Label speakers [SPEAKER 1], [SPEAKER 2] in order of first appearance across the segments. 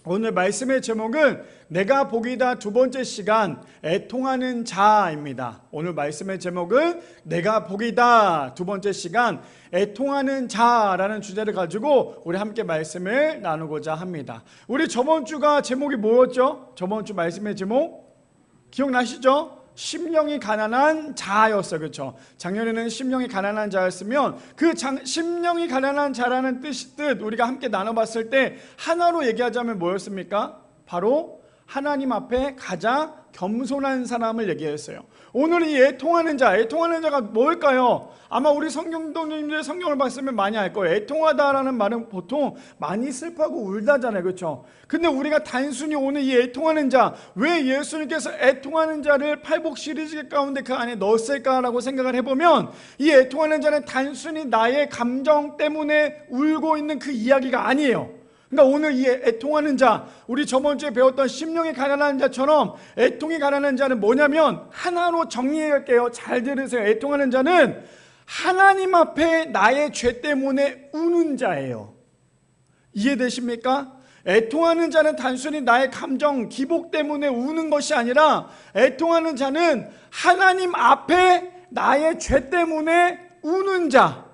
[SPEAKER 1] 오늘 말씀의 제목은 내가 복이다 두 번째 시간 애통하는 자입니다. 오늘 말씀의 제목은 내가 복이다 두 번째 시간 애통하는 자라는 주제를 가지고 우리 함께 말씀을 나누고자 합니다. 우리 저번 주가 제목이 뭐였죠? 저번 주 말씀의 제목 기억나시죠? 심령이 가난한 자였어요. 그렇죠? 작년에는 심령이 가난한 자였으면 그 심령이 가난한 자라는 뜻 우리가 함께 나눠봤을 때 하나로 얘기하자면 뭐였습니까? 바로 하나님 앞에 가장 겸손한 사람을 얘기했어요. 오늘 이 애통하는 자가 뭘까요? 아마 우리 성경동님들 성경을 봤으면 많이 알 거예요. 애통하다라는 말은 보통 많이 슬퍼하고 울다잖아요. 그렇죠? 근데 우리가 단순히 오늘 이 애통하는 자, 왜 예수님께서 애통하는 자를 팔복 시리즈 가운데 그 안에 넣었을까라고 생각을 해보면 이 애통하는 자는 단순히 나의 감정 때문에 울고 있는 그 이야기가 아니에요. 그러니까 오늘 이 애통하는 자, 우리 저번 주에 배웠던 심령이 가난한 자처럼 애통이 가난한 자는 뭐냐면 하나로 정리할게요. 잘 들으세요. 애통하는 자는 하나님 앞에 나의 죄 때문에 우는 자예요. 이해되십니까? 애통하는 자는 단순히 나의 감정, 기복 때문에 우는 것이 아니라 애통하는 자는 하나님 앞에 나의 죄 때문에 우는 자.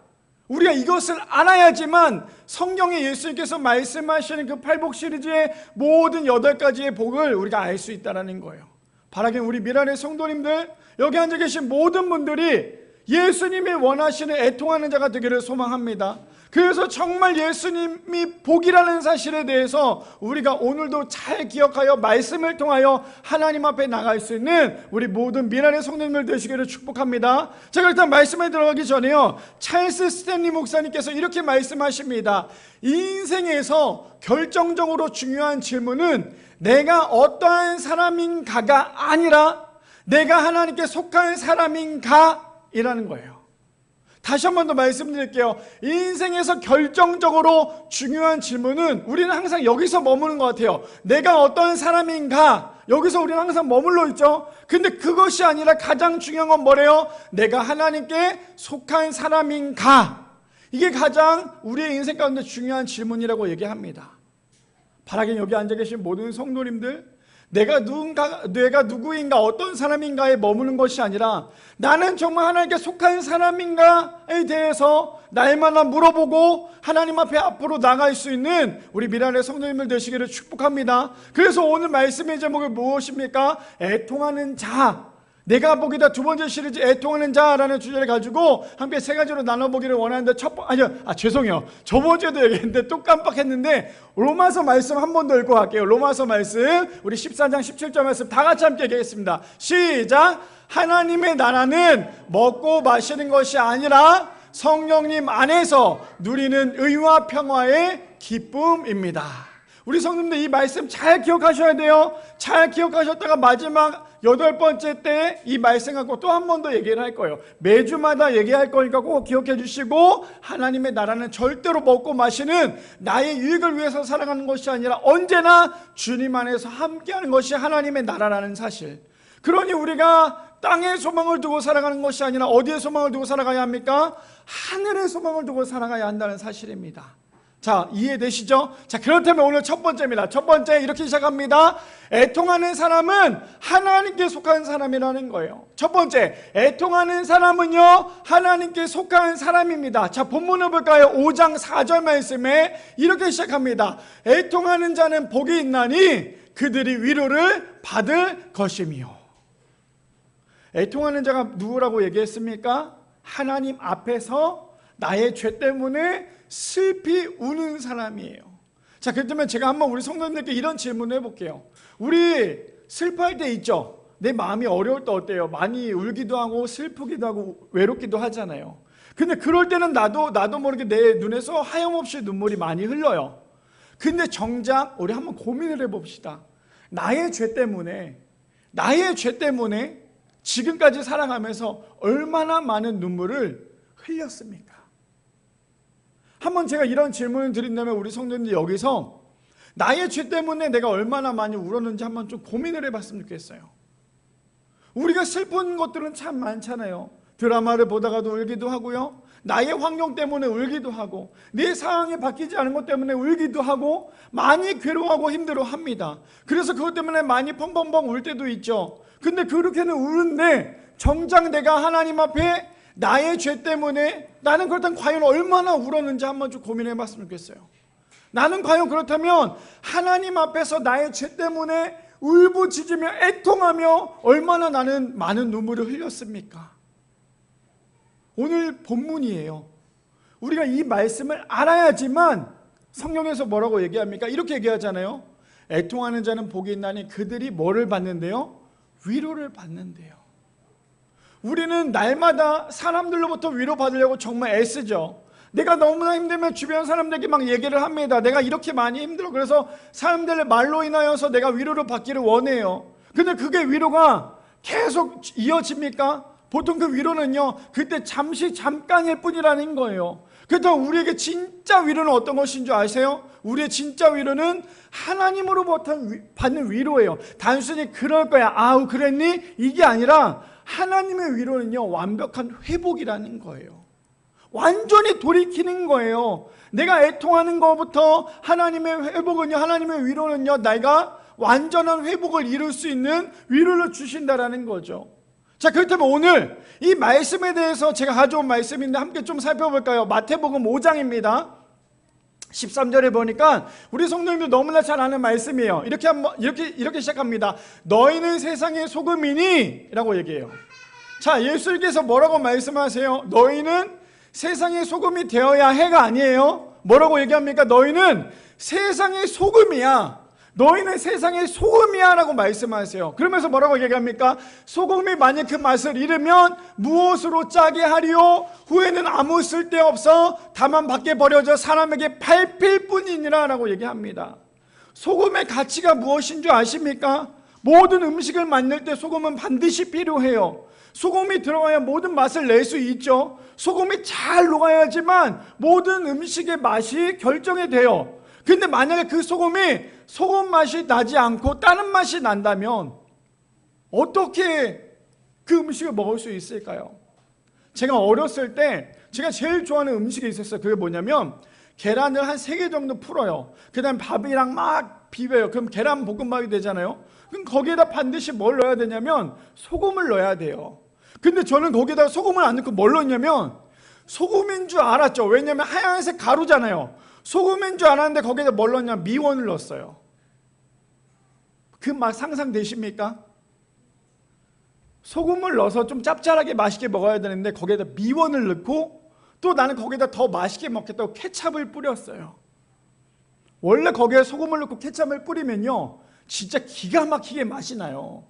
[SPEAKER 1] 우리가 이것을 알아야지만 성경에 예수님께서 말씀하시는 그 팔복 시리즈의 모든 8가지의 복을 우리가 알 수 있다는 거예요. 바라긴 우리 미라의 성도님들, 여기 앉아 계신 모든 분들이 예수님이 원하시는 애통하는 자가 되기를 소망합니다. 그래서 정말 예수님이 복이라는 사실에 대해서 우리가 오늘도 잘 기억하여 말씀을 통하여 하나님 앞에 나갈 수 있는 우리 모든 미란의 성도님들 되시기를 축복합니다. 제가 일단 말씀에 들어가기 전에요, 찰스 스탠리 목사님께서 이렇게 말씀하십니다. 인생에서 결정적으로 중요한 질문은 내가 어떠한 사람인가가 아니라 내가 하나님께 속한 사람인가 이라는 거예요. 다시 한 번 더 말씀드릴게요. 인생에서 결정적으로 중요한 질문은 우리는 항상 여기서 머무는 것 같아요. 내가 어떤 사람인가, 여기서 우리는 항상 머물러 있죠. 근데 그것이 아니라 가장 중요한 건 뭐래요? 내가 하나님께 속한 사람인가. 이게 가장 우리의 인생 가운데 중요한 질문이라고 얘기합니다. 바라긴 여기 앉아 계신 모든 성도님들, 내가 누구인가 어떤 사람인가에 머무는 것이 아니라 나는 정말 하나님께 속한 사람인가에 대해서 날마다 물어보고 하나님 앞에 앞으로 나갈 수 있는 우리 미란의 성도님들 되시기를 축복합니다. 그래서 오늘 말씀의 제목이 무엇입니까? 애통하는 자. 내가 복이다 두 번째 시리즈 애통하는 자라는 주제를 가지고 함께 3가지로 나눠보기를 원하는데 죄송해요. 저번 주에도 얘기했는데 또 깜빡했는데 로마서 말씀 한 번 더 읽고 갈게요. 로마서 말씀 우리 14장 17절 말씀 다 같이 함께 얘기하겠습니다. 시작! 하나님의 나라는 먹고 마시는 것이 아니라 성령님 안에서 누리는 의와 평화의 기쁨입니다. 우리 성도님들 이 말씀 잘 기억하셔야 돼요. 잘 기억하셨다가 마지막 8번째 때 이 말씀 갖고 또 한 번 더 얘기를 할 거예요. 매주마다 얘기할 거니까 꼭 기억해 주시고, 하나님의 나라는 절대로 먹고 마시는 나의 유익을 위해서 살아가는 것이 아니라 언제나 주님 안에서 함께하는 것이 하나님의 나라라는 사실. 그러니 우리가 땅에 소망을 두고 살아가는 것이 아니라 어디에 소망을 두고 살아가야 합니까? 하늘에 소망을 두고 살아가야 한다는 사실입니다. 자, 이해되시죠? 자, 그렇다면 오늘 첫 번째입니다. 첫 번째 이렇게 시작합니다. 애통하는 사람은 하나님께 속한 사람이라는 거예요. 첫 번째, 애통하는 사람은요 하나님께 속한 사람입니다. 자, 본문을 볼까요? 5장 4절 말씀에 이렇게 시작합니다. 애통하는 자는 복이 있나니 그들이 위로를 받을 것이며. 애통하는 자가 누구라고 얘기했습니까? 하나님 앞에서 나의 죄 때문에 슬피 우는 사람이에요. 자, 그렇다면 제가 한번 우리 성도님들께 이런 질문을 해볼게요. 우리 슬퍼할 때 있죠? 내 마음이 어려울 때 어때요? 많이 울기도 하고 슬프기도 하고 외롭기도 하잖아요. 근데 그럴 때는 나도 모르게 내 눈에서 하염없이 눈물이 많이 흘러요. 근데 정작 우리 한번 고민을 해봅시다. 나의 죄 때문에 지금까지 살아가면서 얼마나 많은 눈물을 흘렸습니까? 한번 제가 이런 질문을 드린다면 우리 성도님들 여기서 나의 죄 때문에 내가 얼마나 많이 울었는지 한번 좀 고민을 해봤으면 좋겠어요. 우리가 슬픈 것들은 참 많잖아요. 드라마를 보다가도 울기도 하고요. 나의 환경 때문에 울기도 하고 내 상황이 바뀌지 않은 것 때문에 울기도 하고 많이 괴로워하고 힘들어합니다. 그래서 그것 때문에 많이 펑펑펑 울 때도 있죠. 근데 그렇게는 우는데 정작 내가 하나님 앞에 나의 죄 때문에 나는 그렇다면 과연 얼마나 울었는지 한번 좀 고민해 봤으면 좋겠어요. 나는 과연 그렇다면 하나님 앞에서 나의 죄 때문에 울부짖으며 애통하며 얼마나 나는 많은 눈물을 흘렸습니까? 오늘 본문이에요. 우리가 이 말씀을 알아야지만 성경에서 뭐라고 얘기합니까? 이렇게 얘기하잖아요. 애통하는 자는 복이 있나니 그들이 뭐를 받는데요? 위로를 받는데요. 우리는 날마다 사람들로부터 위로받으려고 정말 애쓰죠. 내가 너무나 힘들면 주변 사람들에게 막 얘기를 합니다. 내가 이렇게 많이 힘들어. 그래서 사람들의 말로 인하여서 내가 위로를 받기를 원해요. 근데 그게 위로가 계속 이어집니까? 보통 그 위로는요, 그때 잠깐일 뿐이라는 거예요. 그렇다면 우리에게 진짜 위로는 어떤 것인 줄 아세요? 우리의 진짜 위로는 하나님으로부터 받는 위로예요. 단순히 그럴 거야, 아우 그랬니? 이게 아니라 하나님의 위로는요, 완벽한 회복이라는 거예요. 완전히 돌이키는 거예요. 내가 애통하는 것부터 하나님의 회복은요, 하나님의 위로는요, 내가 완전한 회복을 이룰 수 있는 위로를 주신다라는 거죠. 자, 그렇다면 오늘 이 말씀에 대해서 제가 가져온 말씀인데 함께 좀 살펴볼까요? 마태복음 5장입니다. 13절에 보니까 우리 성도님들 너무나 잘 아는 말씀이에요. 이렇게 시작합니다. 너희는 세상의 소금이니? 라고 얘기해요. 자, 예수님께서 뭐라고 말씀하세요? 너희는 세상의 소금이 되어야 해가 아니에요. 뭐라고 얘기합니까? 너희는 세상의 소금이야. 너희는 세상의 소금이야 라고 말씀하세요. 그러면서 뭐라고 얘기합니까? 소금이 만약 그 맛을 잃으면 무엇으로 짜게 하리요? 후에는 아무 쓸데없어 다만 밖에 버려져 사람에게 밟힐 뿐이니라 라고 얘기합니다. 소금의 가치가 무엇인 줄 아십니까? 모든 음식을 만들 때 소금은 반드시 필요해요. 소금이 들어가야 모든 맛을 낼 수 있죠. 소금이 잘 녹아야지만 모든 음식의 맛이 결정이 돼요. 근데 만약에 그 소금이 소금 맛이 나지 않고 다른 맛이 난다면 어떻게 그 음식을 먹을 수 있을까요? 제가 어렸을 때 제가 제일 좋아하는 음식이 있었어요. 그게 뭐냐면 계란을 한 3개 정도 풀어요. 그 다음에 밥이랑 막 비벼요. 그럼 계란 볶음밥이 되잖아요. 그럼 거기에다 반드시 뭘 넣어야 되냐면 소금을 넣어야 돼요. 근데 저는 거기에다 소금을 안 넣고 뭘 넣냐면 소금인 줄 알았죠. 왜냐면 하얀색 가루잖아요. 소금인 줄 알았는데 거기에다 뭘 넣냐면 미원을 넣었어요. 그 맛 상상되십니까? 소금을 넣어서 좀 짭짤하게 맛있게 먹어야 되는데 거기에다 미원을 넣고 또 나는 거기에다 더 맛있게 먹겠다고 케찹을 뿌렸어요. 원래 거기에 소금을 넣고 케찹을 뿌리면요 진짜 기가 막히게 맛이 나요.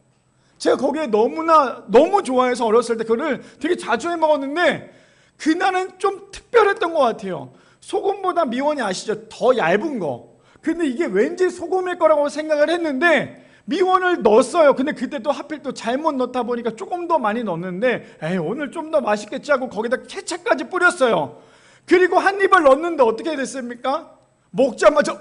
[SPEAKER 1] 제가 거기에 너무 좋아해서 어렸을 때 그거를 되게 자주 해 먹었는데 그날은 좀 특별했던 것 같아요. 소금보다 미원이 아시죠? 더 얇은 거. 근데 이게 왠지 소금일 거라고 생각을 했는데 미원을 넣었어요. 근데 그때 또 하필 또 잘못 넣다 보니까 조금 더 많이 넣었는데 에이 오늘 좀 더 맛있겠지 하고 거기다 케찹까지 뿌렸어요. 그리고 한 입을 넣었는데 어떻게 됐습니까? 먹자마자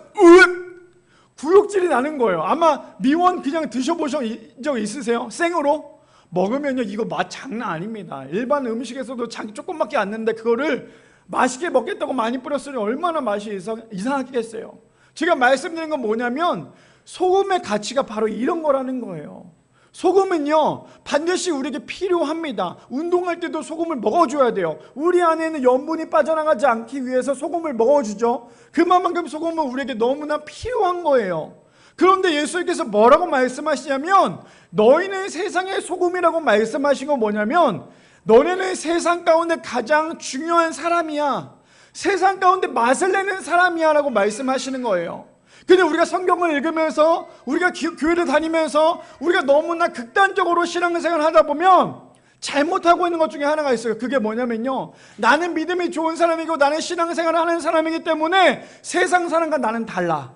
[SPEAKER 1] 구역질이 나는 거예요. 아마 미원 그냥 드셔보신 적 있으세요? 생으로? 먹으면요 이거 맛 장난 아닙니다. 일반 음식에서도 장이 조금밖에 안 나는데 그거를 맛있게 먹겠다고 많이 뿌렸으니 얼마나 맛이 이상하겠어요. 제가 말씀드린 건 뭐냐면 소금의 가치가 바로 이런 거라는 거예요. 소금은요 반드시 우리에게 필요합니다. 운동할 때도 소금을 먹어줘야 돼요. 우리 안에는 염분이 빠져나가지 않기 위해서 소금을 먹어주죠. 그만큼 소금은 우리에게 너무나 필요한 거예요. 그런데 예수님께서 뭐라고 말씀하시냐면 너희는 세상의 소금이라고 말씀하신 건 뭐냐면 너네는 세상 가운데 가장 중요한 사람이야. 세상 가운데 맛을 내는 사람이야 라고 말씀하시는 거예요. 근데 우리가 성경을 읽으면서 우리가 교회를 다니면서 우리가 너무나 극단적으로 신앙생활을 하다 보면 잘못하고 있는 것 중에 하나가 있어요. 그게 뭐냐면요 나는 믿음이 좋은 사람이고 나는 신앙생활을 하는 사람이기 때문에 세상 사람과 나는 달라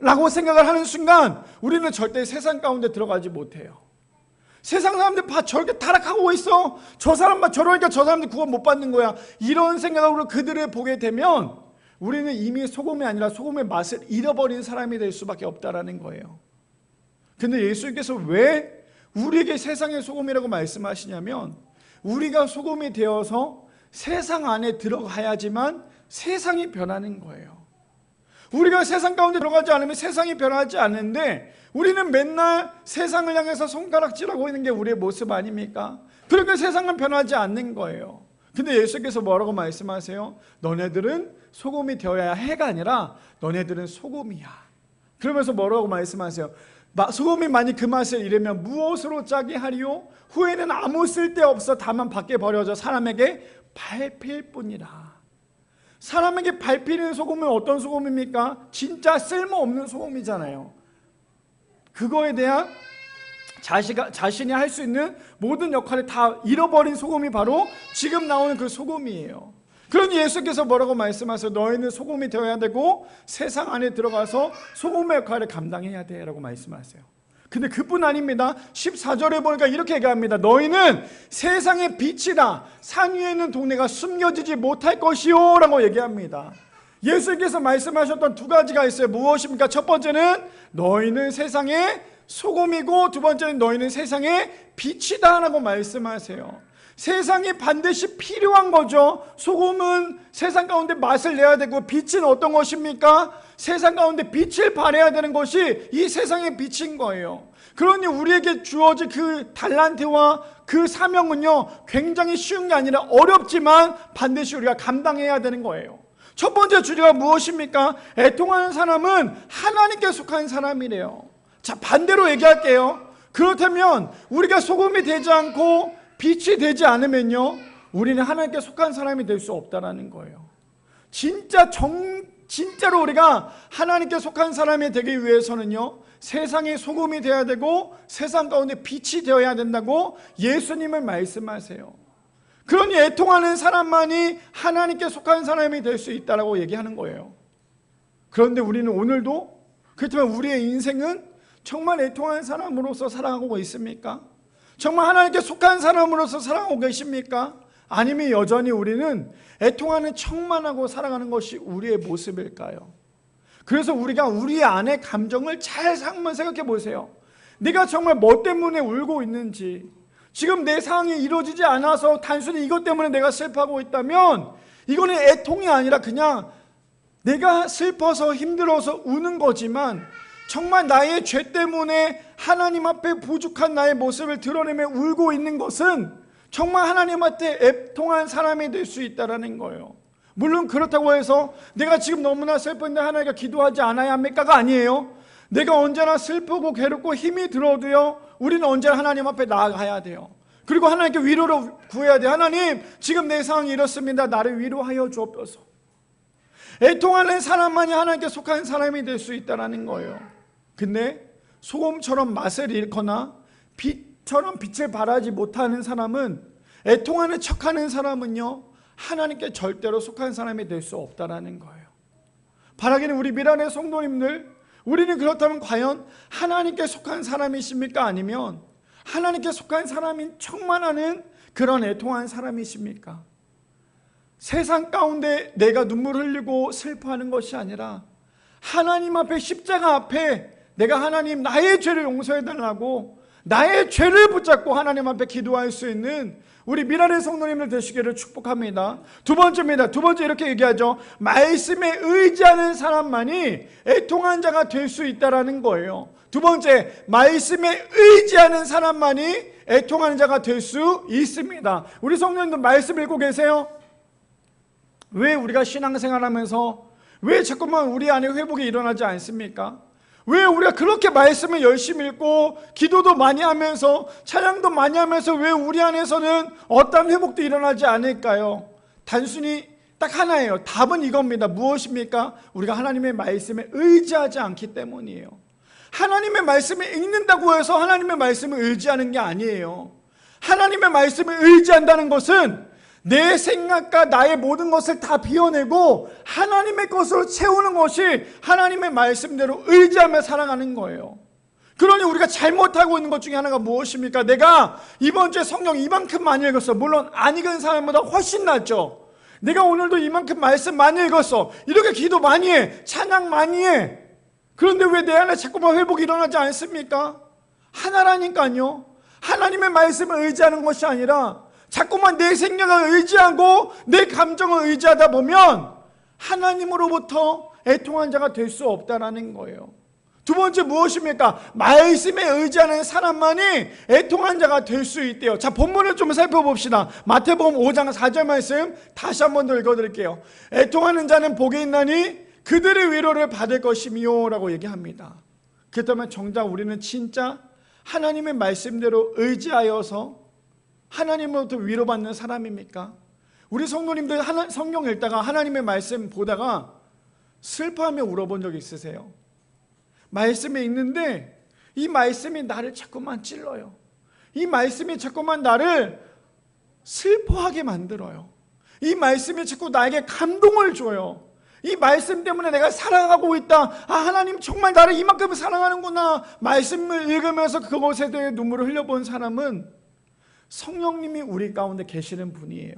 [SPEAKER 1] 라고 생각을 하는 순간 우리는 절대 세상 가운데 들어가지 못해요. 세상 사람들 봐 저렇게 타락하고 있어. 저 사람 봐 저러니까 저 사람들 구원 못 받는 거야. 이런 생각으로 그들을 보게 되면 우리는 이미 소금이 아니라 소금의 맛을 잃어버린 사람이 될 수밖에 없다라는 거예요. 근데 예수님께서 왜 우리에게 세상의 소금이라고 말씀하시냐면 우리가 소금이 되어서 세상 안에 들어가야지만 세상이 변하는 거예요. 우리가 세상 가운데 들어가지 않으면 세상이 변하지 않는데 우리는 맨날 세상을 향해서 손가락질하고 있는 게 우리의 모습 아닙니까? 그러니까 세상은 변하지 않는 거예요. 근데 예수께서 뭐라고 말씀하세요? 너네들은 소금이 되어야 해가 아니라 너네들은 소금이야. 그러면서 뭐라고 말씀하세요? 소금이 만약 그 맛을 잃으면 무엇으로 짜게 하리요? 후에는 아무 쓸데없어 다만 밖에 버려져 사람에게 밟힐 뿐이라. 사람에게 밟히는 소금은 어떤 소금입니까? 진짜 쓸모없는 소금이잖아요. 그거에 대한 자신이 할 수 있는 모든 역할을 다 잃어버린 소금이 바로 지금 나오는 그 소금이에요. 그러니 예수께서 뭐라고 말씀하세요? 너희는 소금이 되어야 되고 세상 안에 들어가서 소금의 역할을 감당해야 돼 라고 말씀하세요. 근데 그뿐 아닙니다. 14절에 보니까 이렇게 얘기합니다. 너희는 세상의 빛이다. 산 위에 있는 동네가 숨겨지지 못할 것이요 라고 얘기합니다. 예수께서 말씀하셨던 두 가지가 있어요. 무엇입니까? 첫 번째는 너희는 세상의 소금이고, 두 번째는 너희는 세상의 빛이다 라고 말씀하세요. 세상이 반드시 필요한 거죠. 소금은 세상 가운데 맛을 내야 되고, 빛은 어떤 것입니까? 세상 가운데 빛을 발해야 되는 것이 이 세상의 빛인 거예요. 그러니 우리에게 주어진 그 달란트와 그 사명은요, 굉장히 쉬운 게 아니라 어렵지만 반드시 우리가 감당해야 되는 거예요. 첫 번째 주제가 무엇입니까? 애통하는 사람은 하나님께 속한 사람이래요. 자, 반대로 얘기할게요. 그렇다면 우리가 소금이 되지 않고 빛이 되지 않으면요, 우리는 하나님께 속한 사람이 될 수 없다는 거예요. 진짜로 우리가 하나님께 속한 사람이 되기 위해서는요, 세상의 소금이 되어야 되고 세상 가운데 빛이 되어야 된다고 예수님은 말씀하세요. 그러니 애통하는 사람만이 하나님께 속한 사람이 될 수 있다고 얘기하는 거예요. 그런데 우리는 오늘도, 그렇지만 우리의 인생은 정말 애통하는 사람으로서 살아가고 있습니까? 정말 하나님께 속한 사람으로서 살아가고 계십니까? 아니면 여전히 우리는 애통하는 척만 하고 살아가는 것이 우리의 모습일까요? 그래서 우리가 우리 안의 감정을 잘 한번 생각해 보세요. 내가 정말 뭐 때문에 울고 있는지, 지금 내 상황이 이루어지지 않아서 단순히 이것 때문에 내가 슬퍼하고 있다면 이거는 애통이 아니라 그냥 내가 슬퍼서 힘들어서 우는 거지만, 정말 나의 죄 때문에 하나님 앞에 부족한 나의 모습을 드러내며 울고 있는 것은 정말 하나님한테 애통한 사람이 될 수 있다는 거예요. 물론 그렇다고 해서 내가 지금 너무나 슬픈데 하나님께 기도하지 않아야 합니까가 아니에요. 내가 언제나 슬프고 괴롭고 힘이 들어도요, 우리는 언제나 하나님 앞에 나아가야 돼요. 그리고 하나님께 위로를 구해야 돼요. 하나님, 지금 내 상황이 이렇습니다. 나를 위로하여 주옵소서. 애통하는 사람만이 하나님께 속한 사람이 될 수 있다는 거예요. 근데 소금처럼 맛을 잃거나 빛처럼 빛을 발하지 못하는 사람은, 애통하는 척하는 사람은요, 하나님께 절대로 속한 사람이 될 수 없다는 거예요. 바라기는 우리 미란의 성도님들, 우리는 그렇다면 과연 하나님께 속한 사람이십니까? 아니면 하나님께 속한 사람인 척만 하는 그런 애통한 사람이십니까? 세상 가운데 내가 눈물 흘리고 슬퍼하는 것이 아니라 하나님 앞에, 십자가 앞에 내가 하나님 나의 죄를 용서해달라고 나의 죄를 붙잡고 하나님 앞에 기도할 수 있는 우리 미란의 성도님들 되시기를 축복합니다. 두 번째입니다. 두 번째 이렇게 얘기하죠. 말씀에 의지하는 사람만이 애통한 자가 될 수 있다는 거예요. 두 번째, 말씀에 의지하는 사람만이 애통하는 자가 될 수 있습니다. 우리 성도님들 말씀 읽고 계세요? 왜 우리가 신앙생활하면서 왜 자꾸만 우리 안에 회복이 일어나지 않습니까? 왜 우리가 그렇게 말씀을 열심히 읽고 기도도 많이 하면서 찬양도 많이 하면서 왜 우리 안에서는 어떤 회복도 일어나지 않을까요? 단순히 딱 하나예요. 답은 이겁니다. 무엇입니까? 우리가 하나님의 말씀에 의지하지 않기 때문이에요. 하나님의 말씀을 읽는다고 해서 하나님의 말씀을 의지하는 게 아니에요. 하나님의 말씀을 의지한다는 것은 내 생각과 나의 모든 것을 다 비워내고 하나님의 것으로 채우는 것이 하나님의 말씀대로 의지하며 살아가는 거예요. 그러니 우리가 잘못하고 있는 것 중에 하나가 무엇입니까? 내가 이번 주에 성경 이만큼 많이 읽었어. 물론 안 읽은 사람보다 훨씬 낫죠. 내가 오늘도 이만큼 말씀 많이 읽었어. 이렇게 기도 많이 해. 찬양 많이 해. 그런데 왜 내 안에 자꾸만 회복이 일어나지 않습니까? 하나라니까요. 하나님의 말씀을 의지하는 것이 아니라 자꾸만 내 생각을 의지하고 내 감정을 의지하다 보면 하나님으로부터 애통한 자가 될 수 없다라는 거예요. 두 번째 무엇입니까? 말씀에 의지하는 사람만이 애통한 자가 될 수 있대요. 자, 본문을 좀 살펴봅시다. 마태복음 5장 4절 말씀 다시 한 번 더 읽어드릴게요. 애통하는 자는 복이 있나니 그들의 위로를 받을 것이미요 라고 얘기합니다. 그렇다면 정작 우리는 진짜 하나님의 말씀대로 의지하여서 하나님으로부터 위로받는 사람입니까? 우리 성도님들 성경 읽다가 하나님의 말씀 보다가 슬퍼하며 울어본 적 있으세요? 말씀에 있는데 이 말씀이 나를 자꾸만 찔러요. 이 말씀이 자꾸만 나를 슬퍼하게 만들어요. 이 말씀이 자꾸 나에게 감동을 줘요. 이 말씀 때문에 내가 사랑하고 있다. 아, 하나님 정말 나를 이만큼 사랑하는구나. 말씀을 읽으면서 그것에 대해 눈물을 흘려본 사람은 성령님이 우리 가운데 계시는 분이에요.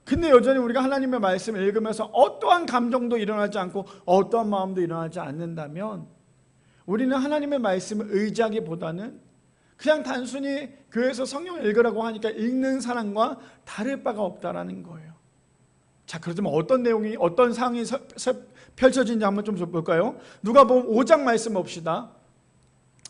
[SPEAKER 1] 근데 여전히 우리가 하나님의 말씀을 읽으면서 어떠한 감정도 일어나지 않고 어떠한 마음도 일어나지 않는다면 우리는 하나님의 말씀을 의지하기보다는 그냥 단순히 교회에서 성경을 읽으라고 하니까 읽는 사람과 다를 바가 없다라는 거예요. 자, 그렇다면 어떤 내용이, 어떤 상황이 펼쳐진지 한번 좀 볼까요? 누가복음 5장 말씀 봅시다.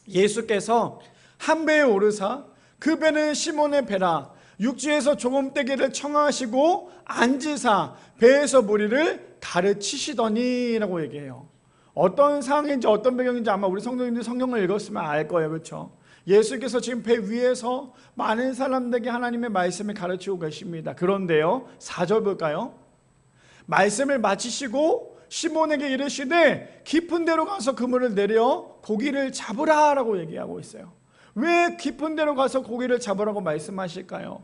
[SPEAKER 1] 예수께서 한 배에 오르사 그 배는 시몬의 배라 육지에서 조금 떼기를 청하시고 앉으사 배에서 무리를 가르치시더니 라고 얘기해요. 어떤 상황인지 어떤 배경인지 아마 우리 성도님들 성경을 읽었으면 알 거예요. 그렇죠? 예수께서 지금 배 위에서 많은 사람들에게 하나님의 말씀을 가르치고 계십니다. 그런데요, 4절 볼까요? 말씀을 마치시고 시몬에게 이르시되 깊은 데로 가서 그물을 내려 고기를 잡으라 라고 얘기하고 있어요. 왜 깊은 데로 가서 고기를 잡으라고 말씀하실까요?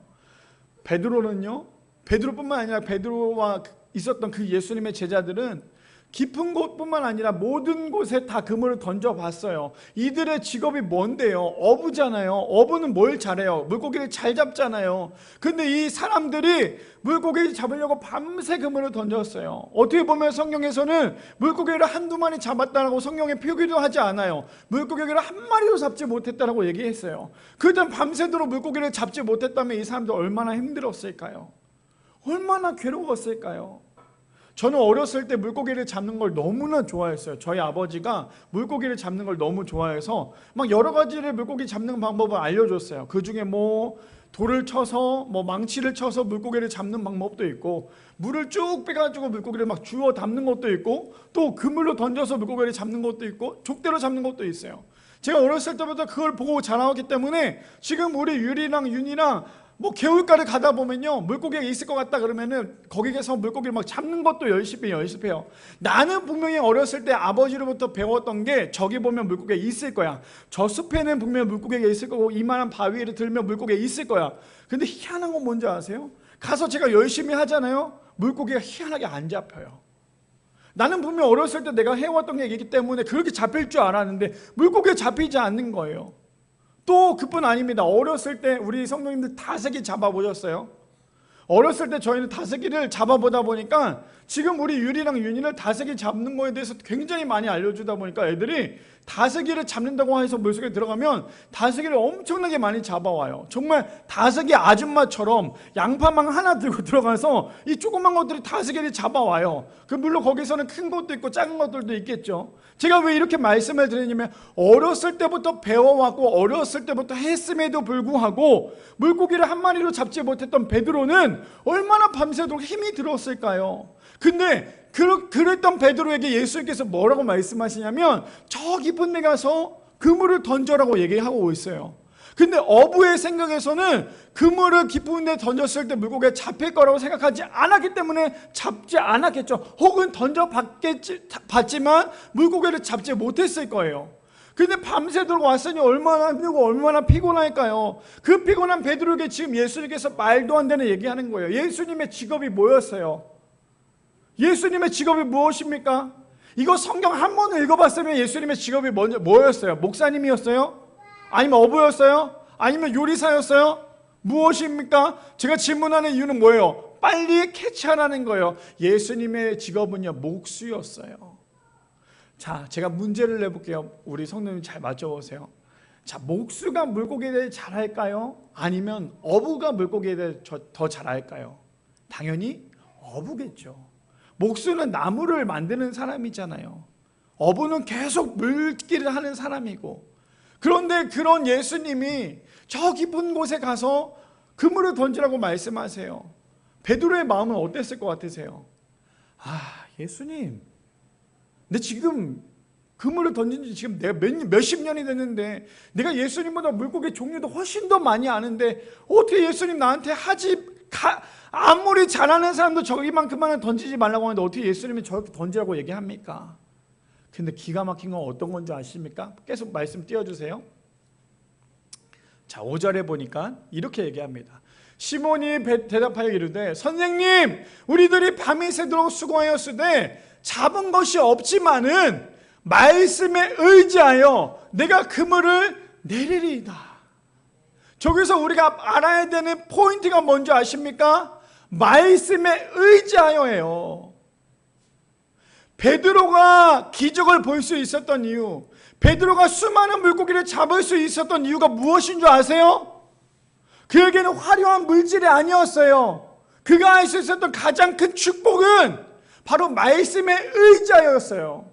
[SPEAKER 1] 베드로뿐만 아니라 베드로와 있었던 그 예수님의 제자들은 깊은 곳뿐만 아니라 모든 곳에 다 그물을 던져봤어요. 이들의 직업이 뭔데요? 어부잖아요. 어부는 뭘 잘해요? 물고기를 잘 잡잖아요. 근데 이 사람들이 물고기를 잡으려고 밤새 그물을 던졌어요. 어떻게 보면 성경에서는 물고기를 한두 마리 잡았다고 성경에 표기도 하지 않아요. 물고기를 한 마리도 잡지 못했다고 얘기했어요. 그땐 밤새도록 물고기를 잡지 못했다면 이 사람들 얼마나 힘들었을까요? 얼마나 괴로웠을까요? 저는 어렸을 때 물고기를 잡는 걸 너무나 좋아했어요. 저희 아버지가 물고기를 잡는 걸 너무 좋아해서 막 여러 가지를 물고기 잡는 방법을 알려줬어요. 그 중에 뭐 돌을 쳐서 뭐 망치를 쳐서 물고기를 잡는 방법도 있고 물을 쭉 빼가지고 물고기를 막 주워 담는 것도 있고 또 그물로 던져서 물고기를 잡는 것도 있고 족대로 잡는 것도 있어요. 제가 어렸을 때부터 그걸 보고 자라왔기 때문에 지금 우리 유리랑 윤이랑 뭐 개울가를 가다 보면요 물고기가 있을 것 같다 그러면은 거기 가서 물고기를 막 잡는 것도 연습해요. 나는 분명히 어렸을 때 아버지로부터 배웠던 게 저기 보면 물고기가 있을 거야. 저 숲에는 분명히 물고기가 있을 거고 이만한 바위를 들면 물고기가 있을 거야. 근데 희한한 건 뭔지 아세요? 가서 제가 열심히 하잖아요. 물고기가 희한하게 안 잡혀요. 나는 분명 어렸을 때 내가 해왔던 게 있기 때문에 그렇게 잡힐 줄 알았는데 물고기가 잡히지 않는 거예요. 또 그뿐 아닙니다. 어렸을 때 우리 성도님들 다슬기 잡아보셨어요? 어렸을 때 저희는 다슬기를 잡아보다 보니까 지금 우리 유리랑 윤이를 다슬기 잡는 거에 대해서 굉장히 많이 알려주다 보니까 애들이 다슬기를 잡는다고 해서 물속에 들어가면 다슬기를 엄청나게 많이 잡아와요. 정말 다슬기 아줌마처럼 양파망 하나 들고 들어가서 이 조그만 것들이 다슬기를 잡아와요. 물론 거기서는 큰 것도 있고 작은 것들도 있겠죠. 제가 왜 이렇게 말씀을 드리냐면 어렸을 때부터 배워왔고 어렸을 때부터 했음에도 불구하고 물고기를 한 마리로 잡지 못했던 베드로는 얼마나 밤새도록 힘이 들었을까요? 근데 그랬던 베드로에게 예수님께서 뭐라고 말씀하시냐면 저 깊은 데 가서 그물을 던져라고 얘기하고 있어요. 근데 어부의 생각에서는 그물을 깊은 데 던졌을 때 물고기가 잡힐 거라고 생각하지 않았기 때문에 잡지 않았겠죠. 혹은 던져봤지만 물고기를 잡지 못했을 거예요. 근데 밤새도록 왔으니 얼마나 힘들고 얼마나 피곤할까요? 그 피곤한 베드로에게 지금 예수님께서 말도 안 되는 얘기하는 거예요. 예수님의 직업이 뭐였어요? 예수님의 직업이 무엇입니까? 이거 성경 한 번 읽어봤으면 예수님의 직업이 뭐였어요? 목사님이었어요? 아니면 어부였어요? 아니면 요리사였어요? 무엇입니까? 제가 질문하는 이유는 뭐예요? 빨리 캐치하라는 거예요. 예수님의 직업은요 목수였어요. 자, 제가 문제를 내볼게요. 우리 성도님 잘 맞춰보세요. 자, 목수가 물고기에 대해 잘할까요? 아니면 어부가 물고기에 대해 더 잘할까요? 당연히 어부겠죠. 목수는 나무를 만드는 사람이잖아요. 어부는 계속 물길을 하는 사람이고. 그런데 그런 예수님이 저 깊은 곳에 가서 그물을 던지라고 말씀하세요. 베드로의 마음은 어땠을 것 같으세요? 예수님, 근데 지금 그물을 던진 지 지금 내가 몇십 년이 됐는데 내가 예수님보다 물고기 종류도 훨씬 더 많이 아는데 어떻게 예수님 나한테 아무리 잘하는 사람도 저기만큼만은 던지지 말라고 하는데 어떻게 예수님이 저렇게 던지라고 얘기합니까? 근데 기가 막힌 건 어떤 건지 아십니까? 계속 말씀 띄워주세요. 자, 5절에 보니까 이렇게 얘기합니다. 시몬이 대답하여 이르되 선생님, 우리들이 밤이 새도록 수고하였으되 잡은 것이 없지만은 말씀에 의지하여 내가 그물을 내리리이다. 저기서 우리가 알아야 되는 포인트가 뭔지 아십니까? 말씀에 의지하여예요. 베드로가 기적을 볼 수 있었던 이유, 베드로가 수많은 물고기를 잡을 수 있었던 이유가 무엇인 줄 아세요? 그에게는 화려한 물질이 아니었어요. 그가 할 수 있었던 가장 큰 축복은 바로 말씀에 의지하였어요.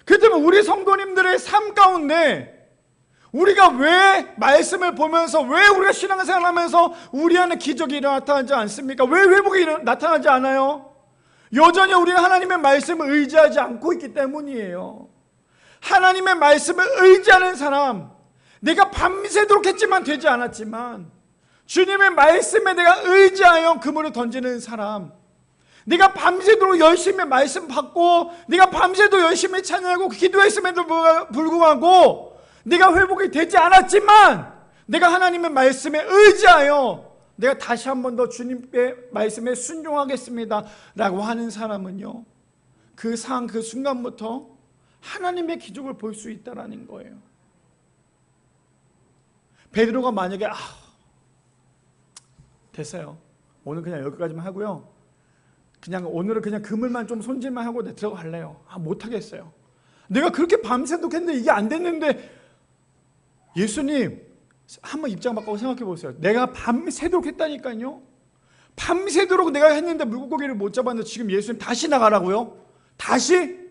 [SPEAKER 1] 그렇다면 우리 성도님들의 삶 가운데 우리가 왜 말씀을 보면서, 왜 우리가 신앙생활을 하면서 우리 안에 기적이 나타나지 않습니까? 왜 회복이 나타나지 않아요? 여전히 우리는 하나님의 말씀을 의지하지 않고 있기 때문이에요. 하나님의 말씀을 의지하는 사람, 내가 밤새도록 했지만 되지 않았지만 주님의 말씀에 내가 의지하여 그물을 던지는 사람, 내가 밤새도록 열심히 말씀 받고 내가 밤새도 열심히 찬양하고 기도했음에도 불구하고 내가 회복이 되지 않았지만 내가 하나님의 말씀에 의지하여 내가 다시 한 번 더 주님의 말씀에 순종하겠습니다 라고 하는 사람은요, 그 상황 그 순간부터 하나님의 기적을 볼 수 있다는 거예요. 베드로가 만약에 됐어요, 오늘 그냥 여기까지만 하고요, 그냥 오늘은 그냥 그물만 좀 손질만 하고 들어갈래요. 못하겠어요. 내가 그렇게 밤새도록 했는데 이게 안 됐는데, 예수님 한번 입장 바꾸고 생각해 보세요. 내가 밤새도록 했다니까요. 밤새도록 내가 했는데 물고기를 못 잡았는데 지금 예수님 다시 나가라고요? 다시?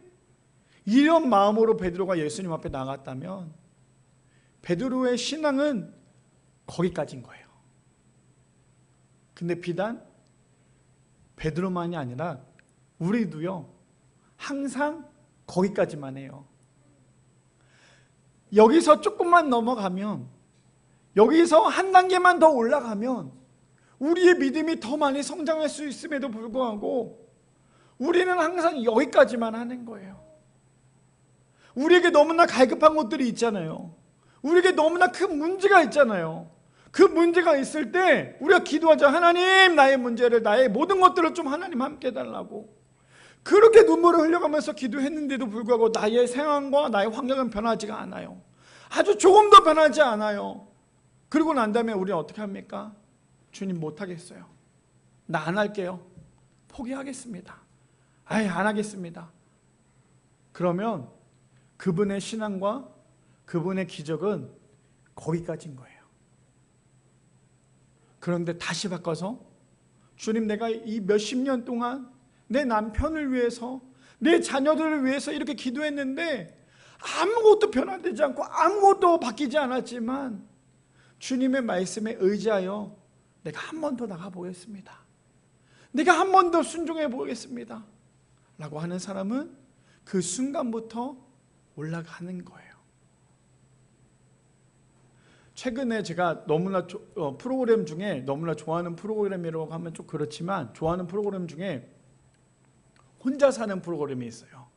[SPEAKER 1] 이런 마음으로 베드로가 예수님 앞에 나갔다면 베드로의 신앙은 거기까지인 거예요. 근데 비단 베드로만이 아니라 우리도요, 항상 거기까지만 해요. 여기서 조금만 넘어가면, 여기서 한 단계만 더 올라가면 우리의 믿음이 더 많이 성장할 수 있음에도 불구하고 우리는 항상 여기까지만 하는 거예요. 우리에게 너무나 갈급한 것들이 있잖아요. 우리에게 너무나 큰 문제가 있잖아요. 그 문제가 있을 때 우리가 기도하자. 하나님, 나의 문제를, 나의 모든 것들을 좀 하나님 함께 해달라고. 그렇게 눈물을 흘려가면서 기도했는데도 불구하고 나의 상황과 나의 환경은 변하지가 않아요. 아주 조금도 변하지 않아요. 그리고 난 다음에 우리는 어떻게 합니까? 주님, 못하겠어요. 나 안 할게요. 포기하겠습니다. 안 하겠습니다. 그러면 그분의 신앙과 그분의 기적은 거기까지인 거예요. 그런데 다시 바꿔서, 주님, 내가 이 몇십 년 동안 내 남편을 위해서, 내 자녀들을 위해서 이렇게 기도했는데 아무것도 변화되지 않고 아무것도 바뀌지 않았지만 주님의 말씀에 의지하여 내가 한 번 더 나가보겠습니다. 내가 한 번 더 순종해 보겠습니다 라고 하는 사람은 그 순간부터 올라가는 거예요. 최근에 제가 너무나 프로그램 중에 너무나 좋아하는 프로그램이라고 하면 좀 그렇지만, 좋아하는 프로그램 중에 혼자 사는 프로그램이 있어요.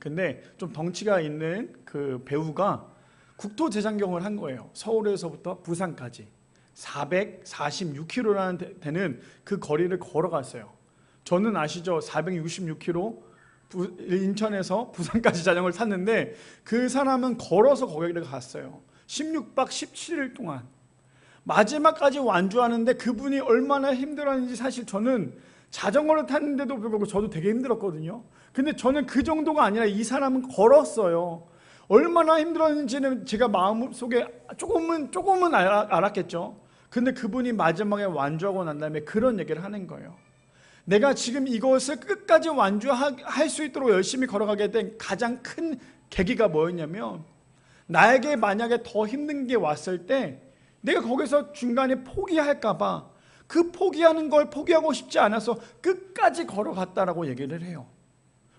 [SPEAKER 1] 근데 좀 덩치가 있는 그 배우가 국토대장경을 한 거예요. 서울에서부터 부산까지 446km라는 되는 그 거리를 걸어갔어요. 저는 아시죠? 466km 인천에서 부산까지 자전거를 탔는데 그 사람은 걸어서 거기를 갔어요. 16박 17일 동안 마지막까지 완주하는데 그분이 얼마나 힘들었는지, 사실 저는 자전거를 탔는데도 불구하고 저도 되게 힘들었거든요. 근데 저는 그 정도가 아니라 이 사람은 걸었어요. 얼마나 힘들었는지는 제가 마음속에 조금은 알았겠죠. 근데 그분이 마지막에 완주하고 난 다음에 그런 얘기를 하는 거예요. 내가 지금 이것을 끝까지 완주할 수 있도록 열심히 걸어가게 된 가장 큰 계기가 뭐였냐면, 나에게 만약에 더 힘든 게 왔을 때 내가 거기서 중간에 포기할까봐 그 포기하는 걸 포기하고 싶지 않아서 끝까지 걸어갔다라고 얘기를 해요.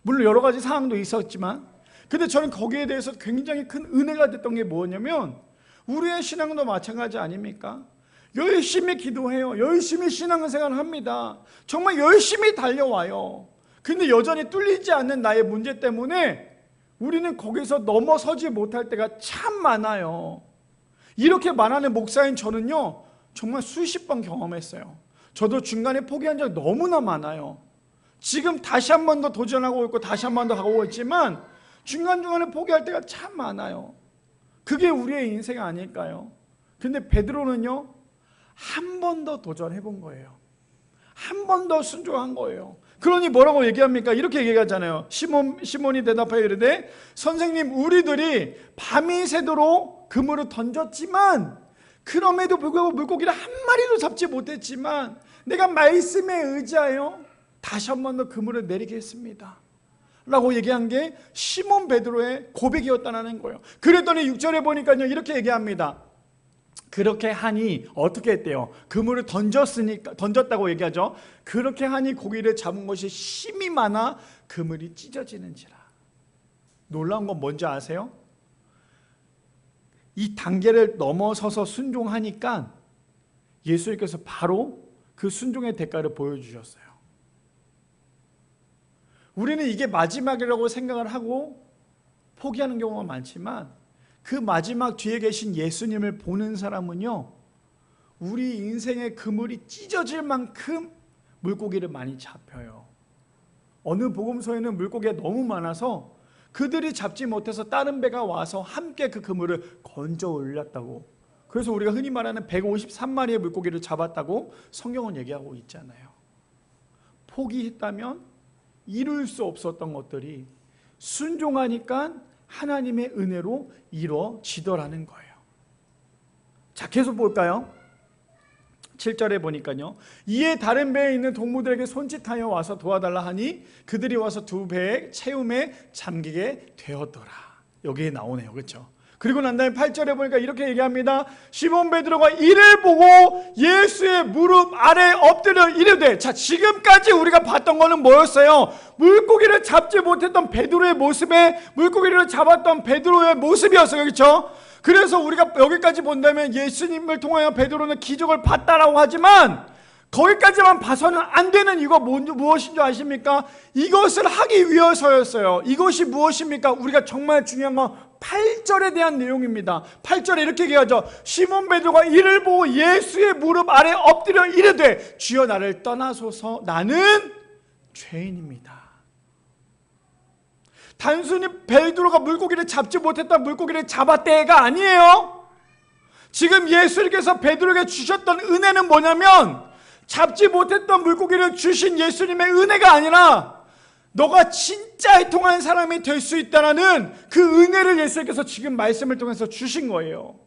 [SPEAKER 1] 물론 여러 가지 상황도 있었지만, 근데 저는 거기에 대해서 굉장히 큰 은혜가 됐던 게 뭐냐면, 우리의 신앙도 마찬가지 아닙니까? 열심히 기도해요. 열심히 신앙생활을 합니다. 정말 열심히 달려와요. 근데 여전히 뚫리지 않는 나의 문제 때문에 우리는 거기서 넘어서지 못할 때가 참 많아요. 이렇게 말하는 목사인 저는요, 정말 수십 번 경험했어요. 저도 중간에 포기한 적 너무나 많아요. 지금 다시 한 번 더 도전하고 있고 다시 한 번 더 하고 있지만 중간중간에 포기할 때가 참 많아요. 그게 우리의 인생 아닐까요? 근데 베드로는요, 한 번 더 도전해 본 거예요. 한 번 더 순종한 거예요. 그러니 뭐라고 얘기합니까? 이렇게 얘기하잖아요. 시몬이 대답하여 이르되, 선생님, 우리들이 밤이 새도록 그물을 던졌지만 그럼에도 불구하고 물고기를 한 마리도 잡지 못했지만 내가 말씀에 의지하여 다시 한 번 더 그물을 내리겠습니다 라고 얘기한 게 시몬 베드로의 고백이었다는 거예요. 그랬더니 6절에 보니까요, 이렇게 얘기합니다. 그렇게 하니 어떻게 했대요? 그물을 던졌다고 얘기하죠. 그렇게 하니 고기를 잡은 것이 힘이 많아 그물이 찢어지는지라. 놀라운 건 뭔지 아세요? 이 단계를 넘어서서 순종하니까 예수님께서 바로 그 순종의 대가를 보여주셨어요. 우리는 이게 마지막이라고 생각을 하고 포기하는 경우가 많지만, 그 마지막 뒤에 계신 예수님을 보는 사람은요, 우리 인생의 그물이 찢어질 만큼 물고기를 많이 잡혀요. 어느 복음서에는 물고기가 너무 많아서 그들이 잡지 못해서 다른 배가 와서 함께 그 그물을 건져 올렸다고. 그래서 우리가 흔히 말하는 153마리의 물고기를 잡았다고 성경은 얘기하고 있잖아요. 포기했다면 이룰 수 없었던 것들이 순종하니까 하나님의 은혜로 이루어지더라는 거예요. 자, 계속 볼까요? 7절에 보니까요, 이에 다른 배에 있는 동무들에게 손짓하여 와서 도와달라 하니 그들이 와서 두 배의 채움에 잠기게 되었더라. 여기에 나오네요. 그렇죠? 그리고 난 다음에 8절에 보니까 이렇게 얘기합니다. 시몬 베드로가 이를 보고 예수의 무릎 아래 엎드려 이르되. 자, 지금까지 우리가 봤던 거는 뭐였어요? 물고기를 잡지 못했던 베드로의 모습에 물고기를 잡았던 베드로의 모습이었어요. 그렇죠? 그래서 우리가 여기까지 본다면 예수님을 통하여 베드로는 기적을 봤다라고 하지만, 거기까지만 봐서는 안 되는 이유가 무엇인 줄 아십니까? 이것을 하기 위해서였어요. 이것이 무엇입니까? 우리가 정말 중요한 건 8절에 대한 내용입니다. 8절에 이렇게 얘기하죠. 시몬 베드로가 이를 보고 예수의 무릎 아래 엎드려 이르되, 주여 나를 떠나소서, 나는 죄인입니다. 단순히 베드로가 물고기를 잡지 못했던 물고기를 잡았대가 아니에요. 지금 예수님께서 베드로에게 주셨던 은혜는 뭐냐면, 잡지 못했던 물고기를 주신 예수님의 은혜가 아니라 너가 진짜 애통한 사람이 될 수 있다는 그 은혜를 예수님께서 지금 말씀을 통해서 주신 거예요.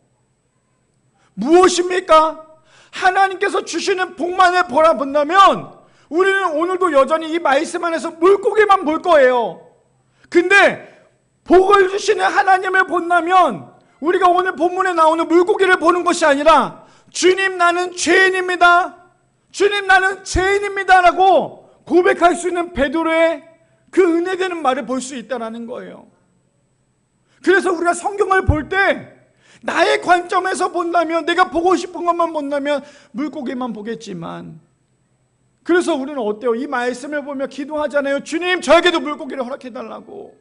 [SPEAKER 1] 무엇입니까? 하나님께서 주시는 복만을 바라본다면 우리는 오늘도 여전히 이 말씀 안에서 물고기만 볼 거예요. 근데 복을 주시는 하나님을 본다면 우리가 오늘 본문에 나오는 물고기를 보는 것이 아니라, 주님 나는 죄인입니다, 주님 나는 죄인입니다 라고 고백할 수 있는 베드로의 그 은혜되는 말을 볼 수 있다는 거예요. 그래서 우리가 성경을 볼 때 나의 관점에서 본다면, 내가 보고 싶은 것만 본다면 물고기만 보겠지만, 그래서 우리는 어때요? 이 말씀을 보며 기도하잖아요. 주님 저에게도 물고기를 허락해달라고,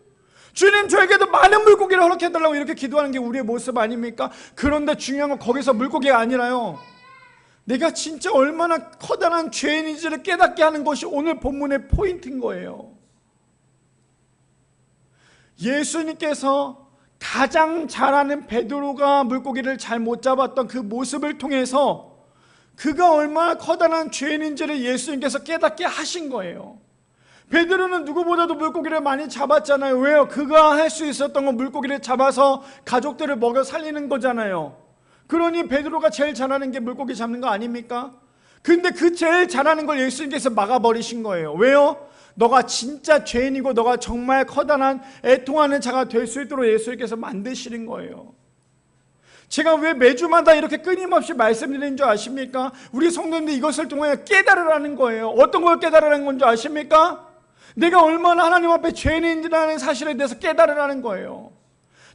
[SPEAKER 1] 주님 저에게도 많은 물고기를 허락해달라고, 이렇게 기도하는 게 우리의 모습 아닙니까? 그런데 중요한 건 거기서 물고기가 아니라요, 내가 진짜 얼마나 커다란 죄인인지를 깨닫게 하는 것이 오늘 본문의 포인트인 거예요. 예수님께서 가장 잘하는 베드로가 물고기를 잘 못 잡았던 그 모습을 통해서 그가 얼마나 커다란 죄인인지를 예수님께서 깨닫게 하신 거예요. 베드로는 누구보다도 물고기를 많이 잡았잖아요. 왜요? 그가 할 수 있었던 건 물고기를 잡아서 가족들을 먹여 살리는 거잖아요. 그러니 베드로가 제일 잘하는 게 물고기 잡는 거 아닙니까? 근데 그 제일 잘하는 걸 예수님께서 막아버리신 거예요. 왜요? 너가 진짜 죄인이고 너가 정말 커다란 애통하는 자가 될 수 있도록 예수님께서 만드시는 거예요. 제가 왜 매주마다 이렇게 끊임없이 말씀드리는 줄 아십니까? 우리 성도님들 이것을 통해 깨달으라는 거예요. 어떤 걸 깨달으라는 건지 아십니까? 내가 얼마나 하나님 앞에 죄인이라는 사실에 대해서 깨달으라는 거예요.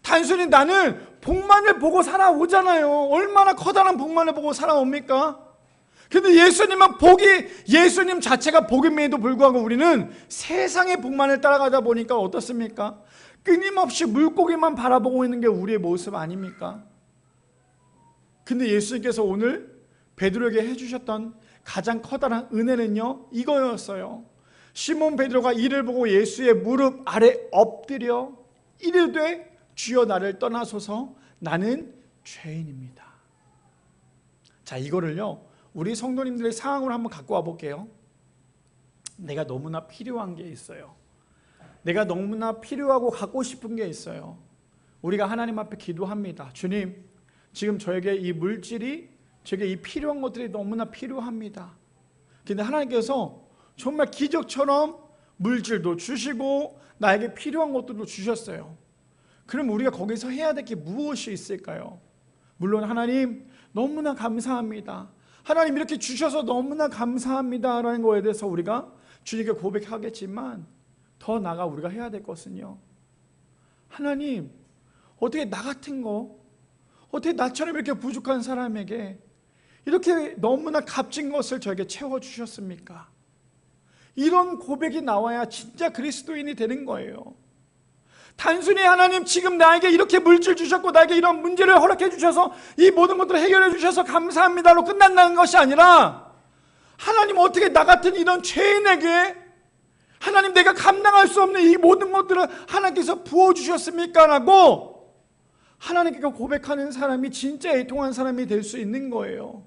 [SPEAKER 1] 단순히 나는 복만을 보고 살아오잖아요. 얼마나 커다란 복만을 보고 살아옵니까? 근데 예수님은 예수님 자체가 복임에도 불구하고 우리는 세상의 복만을 따라가다 보니까 어떻습니까? 끊임없이 물고기만 바라보고 있는 게 우리의 모습 아닙니까? 근데 예수님께서 오늘 베드로에게 해주셨던 가장 커다란 은혜는요, 이거였어요. 시몬 베드로가 이를 보고 예수의 무릎 아래 엎드려 이르되 주여 나를 떠나소서 나는 죄인입니다. 자, 이거를요 우리 성도님들의 상황으로 한번 갖고 와 볼게요. 내가 너무나 필요한 게 있어요. 내가 너무나 필요하고 갖고 싶은 게 있어요. 우리가 하나님 앞에 기도합니다. 주님, 지금 저에게 이 물질이, 저에게 이 필요한 것들이 너무나 필요합니다. 근데 하나님께서 정말 기적처럼 물질도 주시고 나에게 필요한 것들도 주셨어요. 그럼 우리가 거기서 해야 될 게 무엇이 있을까요? 물론 하나님 너무나 감사합니다. 하나님 이렇게 주셔서 너무나 감사합니다 라는 거에 대해서 우리가 주님께 고백하겠지만 더 나아가 우리가 해야 될 것은요, 하나님 어떻게 나 같은 거, 어떻게 나처럼 이렇게 부족한 사람에게 이렇게 너무나 값진 것을 저에게 채워주셨습니까? 이런 고백이 나와야 진짜 그리스도인이 되는 거예요. 단순히 하나님 지금 나에게 이렇게 물질 주셨고 나에게 이런 문제를 허락해 주셔서 이 모든 것들을 해결해 주셔서 감사합니다로 끝난다는 것이 아니라, 하나님 어떻게 나 같은 이런 죄인에게 하나님 내가 감당할 수 없는 이 모든 것들을 하나님께서 부어주셨습니까? 라고 하나님께 고백하는 사람이 진짜 애통한 사람이 될 수 있는 거예요.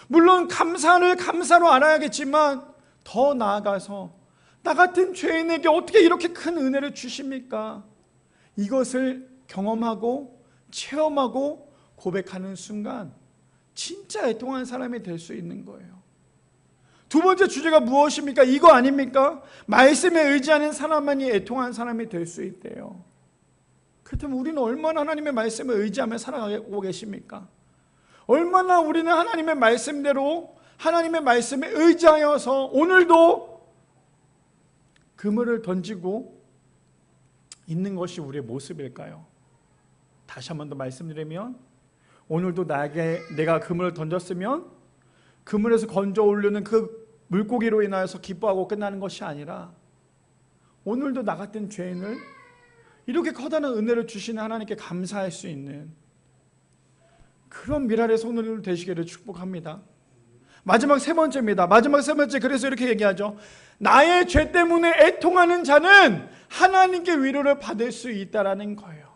[SPEAKER 1] 물론 감사를 감사로 알아야겠지만 더 나아가서 나 같은 죄인에게 어떻게 이렇게 큰 은혜를 주십니까? 이것을 경험하고 체험하고 고백하는 순간 진짜 애통한 사람이 될 수 있는 거예요. 두 번째 주제가 무엇입니까? 이거 아닙니까? 말씀에 의지하는 사람만이 애통한 사람이 될 수 있대요. 그렇다면 우리는 얼마나 하나님의 말씀에 의지하며 살아가고 계십니까? 얼마나 우리는 하나님의 말씀대로 하나님의 말씀에 의지하여서 오늘도 그물을 던지고 있는 것이 우리의 모습일까요? 다시 한 번 더 말씀드리면, 오늘도 내가 그물을 던졌으면 그물에서 건져 올리는 그 물고기로 인하여서 기뻐하고 끝나는 것이 아니라, 오늘도 나 같은 죄인을 이렇게 커다란 은혜를 주시는 하나님께 감사할 수 있는 그런 미랄의 성도님들 되시기를 축복합니다. 마지막 세 번째입니다. 마지막 세 번째, 그래서 이렇게 얘기하죠. 나의 죄 때문에 애통하는 자는 하나님께 위로를 받을 수 있다라는 거예요.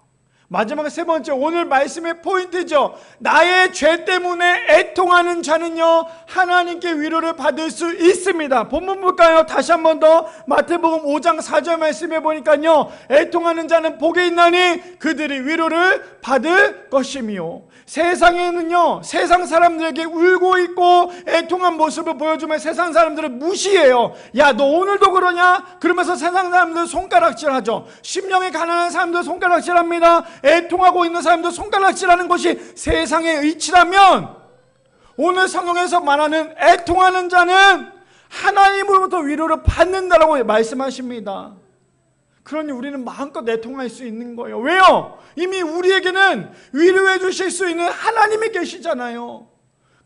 [SPEAKER 1] 마지막 세 번째, 오늘 말씀의 포인트죠. 나의 죄 때문에 애통하는 자는요, 하나님께 위로를 받을 수 있습니다. 본문 볼까요? 다시 한 번 더 마태복음 5장 4절 말씀해 보니까요, 애통하는 자는 복이 있나니 그들이 위로를 받을 것이며, 세상에는요, 세상 사람들에게 울고 있고 애통한 모습을 보여주면 세상 사람들은 무시해요. 야, 너 오늘도 그러냐? 그러면서 세상 사람들 손가락질하죠. 심령이 가난한 사람들 손가락질합니다. 애통하고 있는 사람들 손가락질하는 것이 세상의 이치라면, 오늘 성경에서 말하는 애통하는 자는 하나님으로부터 위로를 받는다라고 말씀하십니다. 그러니 우리는 마음껏 애통할 수 있는 거예요. 왜요? 이미 우리에게는 위로해 주실 수 있는 하나님이 계시잖아요.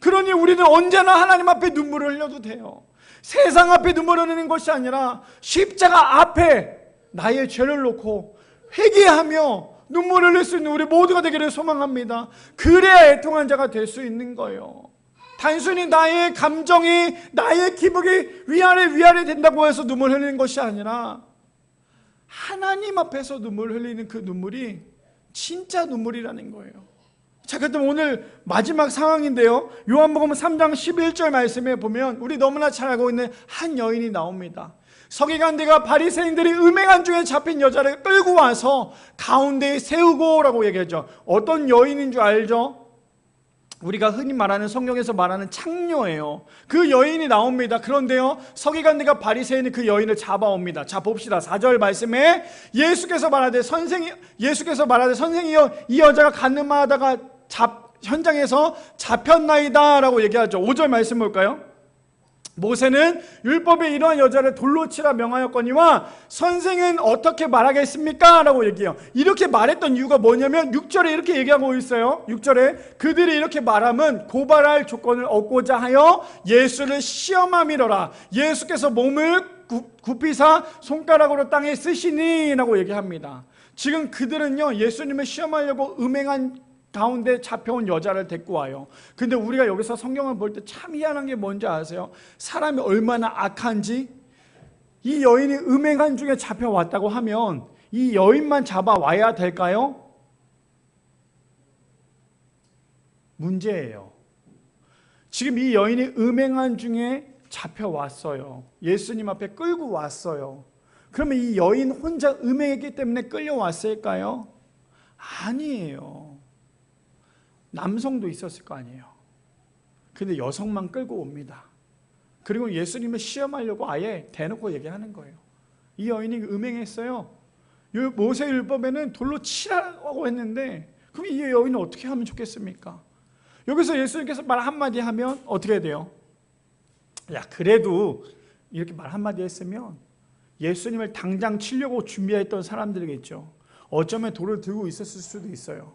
[SPEAKER 1] 그러니 우리는 언제나 하나님 앞에 눈물을 흘려도 돼요. 세상 앞에 눈물을 흘리는 것이 아니라 십자가 앞에 나의 죄를 놓고 회개하며 눈물을 흘릴 수 있는 우리 모두가 되기를 소망합니다. 그래야 애통한 자가 될 수 있는 거예요. 단순히 나의 감정이, 나의 기분이 위아래 된다고 해서 눈물 흘리는 것이 아니라, 하나님 앞에서 눈물 흘리는 그 눈물이 진짜 눈물이라는 거예요. 자, 그렇다면 오늘 마지막 상황인데요, 요한복음 3장 11절 말씀에 보면 우리 너무나 잘 알고 있는 한 여인이 나옵니다. 서기관들과 바리새인들이 음행한 중에 잡힌 여자를 끌고 와서 가운데에 세우고라고 얘기하죠. 어떤 여인인 줄 알죠? 우리가 흔히 말하는, 성경에서 말하는 창녀예요. 그 여인이 나옵니다. 그런데요, 서기관들과 바리새인이 그 여인을 잡아옵니다. 자, 봅시다. 4절 말씀에 예수께서 말하되 선생이여, 이 여자가 간음하다가 현장에서 잡혔나이다 라고 얘기하죠. 5절 말씀 볼까요? 모세는 율법에 이러한 여자를 돌로 치라 명하였거니와 선생은 어떻게 말하겠습니까? 라고 얘기해요. 이렇게 말했던 이유가 뭐냐면 6절에 이렇게 얘기하고 있어요. 6절에 그들이 이렇게 말하면 고발할 조건을 얻고자 하여 예수를 시험함이로라. 예수께서 몸을 굽히사 손가락으로 땅에 쓰시니 라고 얘기합니다. 지금 그들은요, 예수님을 시험하려고 음행한 가운데 잡혀온 여자를 데리고 와요. 근데 우리가 여기서 성경을 볼 때 참 희한한 게 뭔지 아세요? 사람이 얼마나 악한지, 이 여인이 음행한 중에 잡혀왔다고 하면 이 여인만 잡아와야 될까요? 문제예요. 지금 이 여인이 음행한 중에 잡혀왔어요. 예수님 앞에 끌고 왔어요. 그러면 이 여인 혼자 음행했기 때문에 끌려왔을까요? 아니에요. 남성도 있었을 거 아니에요. 근데 여성만 끌고 옵니다. 그리고 예수님을 시험하려고 아예 대놓고 얘기하는 거예요. 이 여인이 음행했어요. 모세 율법에는 돌로 치라고 했는데 그럼 이 여인은 어떻게 하면 좋겠습니까? 여기서 예수님께서 말 한마디 하면 어떻게 돼요? 야, 그래도 이렇게 말 한마디 했으면 예수님을 당장 치려고 준비했던 사람들이겠죠. 어쩌면 돌을 들고 있었을 수도 있어요.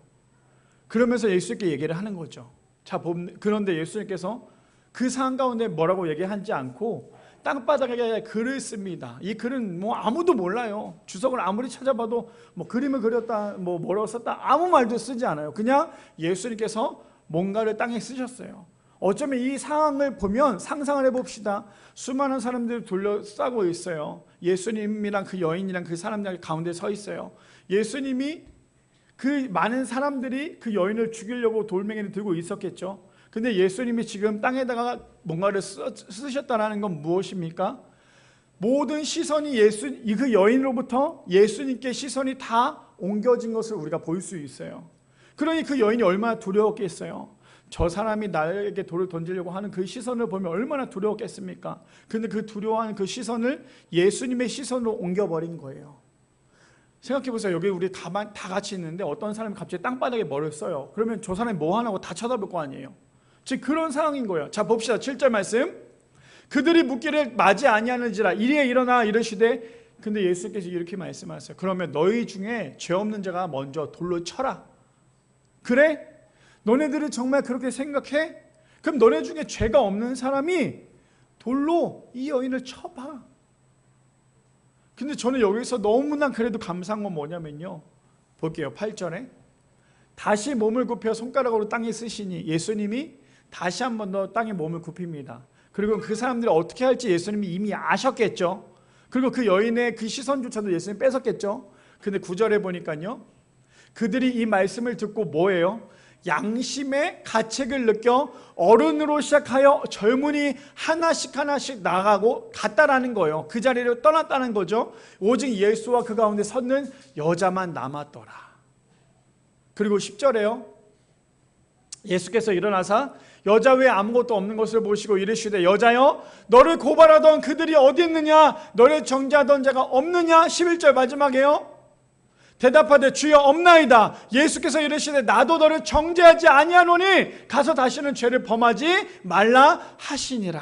[SPEAKER 1] 그러면서 예수님께 얘기를 하는 거죠. 자, 그런데 예수님께서 그 상황 가운데 뭐라고 얘기하지 않고 땅바닥에 글을 씁니다. 이 글은 뭐 아무도 몰라요. 주석을 아무리 찾아봐도 뭐 그림을 그렸다, 뭐 뭐라고 썼다, 아무 말도 쓰지 않아요. 그냥 예수님께서 뭔가를 땅에 쓰셨어요. 어쩌면 이 상황을 보면 상상을 해봅시다. 수많은 사람들이 둘러싸고 있어요. 예수님이랑 그 여인이랑 그 사람들 가운데 서 있어요. 예수님이 그 많은 사람들이 그 여인을 죽이려고 돌멩이를 들고 있었겠죠. 근데 예수님이 지금 땅에다가 뭔가를 쓰셨다는 건 무엇입니까? 모든 시선이 그 여인으로부터 예수님께 시선이 다 옮겨진 것을 우리가 볼 수 있어요. 그러니 그 여인이 얼마나 두려웠겠어요. 저 사람이 나에게 돌을 던지려고 하는 그 시선을 보면 얼마나 두려웠겠습니까? 근데 그 두려워하는 그 시선을 예수님의 시선으로 옮겨버린 거예요. 생각해보세요. 여기 우리 다 같이 있는데 어떤 사람이 갑자기 땅바닥에 뭐를 써요. 그러면 저 사람이 뭐 하나고 다 쳐다볼 거 아니에요. 지금 그런 상황인 거예요. 자, 봅시다. 7절 말씀. 그들이 묻기를 맞이 아니하는지라 이리에 일어나 이르시되, 근데 예수께서 이렇게 말씀하셨어요. 그러면 너희 중에 죄 없는 자가 먼저 돌로 쳐라. 그래? 너네들은 정말 그렇게 생각해? 그럼 너네 중에 죄가 없는 사람이 돌로 이 여인을 쳐봐. 근데 저는 여기서 너무나 그래도 감사한 건 뭐냐면요. 볼게요. 8절에 다시 몸을 굽혀 손가락으로 땅에 쓰시니, 예수님이 다시 한 번 더 땅에 몸을 굽힙니다. 그리고 그 사람들이 어떻게 할지 예수님이 이미 아셨겠죠. 그리고 그 여인의 그 시선조차도 예수님 뺏었겠죠. 근데 9절에 보니까요, 그들이 이 말씀을 듣고 뭐예요? 양심의 가책을 느껴 어른으로 시작하여 젊은이 하나씩 나가고 갔다라는 거예요. 그 자리를 떠났다는 거죠. 오직 예수와 그 가운데 섰는 여자만 남았더라. 그리고 10절에요, 예수께서 일어나사 여자 외에 아무것도 없는 것을 보시고 이르시되, 여자여, 너를 고발하던 그들이 어디 있느냐? 너를 정죄하던 자가 없느냐? 11절 마지막에요, 대답하되 주여 없나이다. 예수께서 이르시되 나도 너를 정죄하지 아니하노니 가서 다시는 죄를 범하지 말라 하시니라.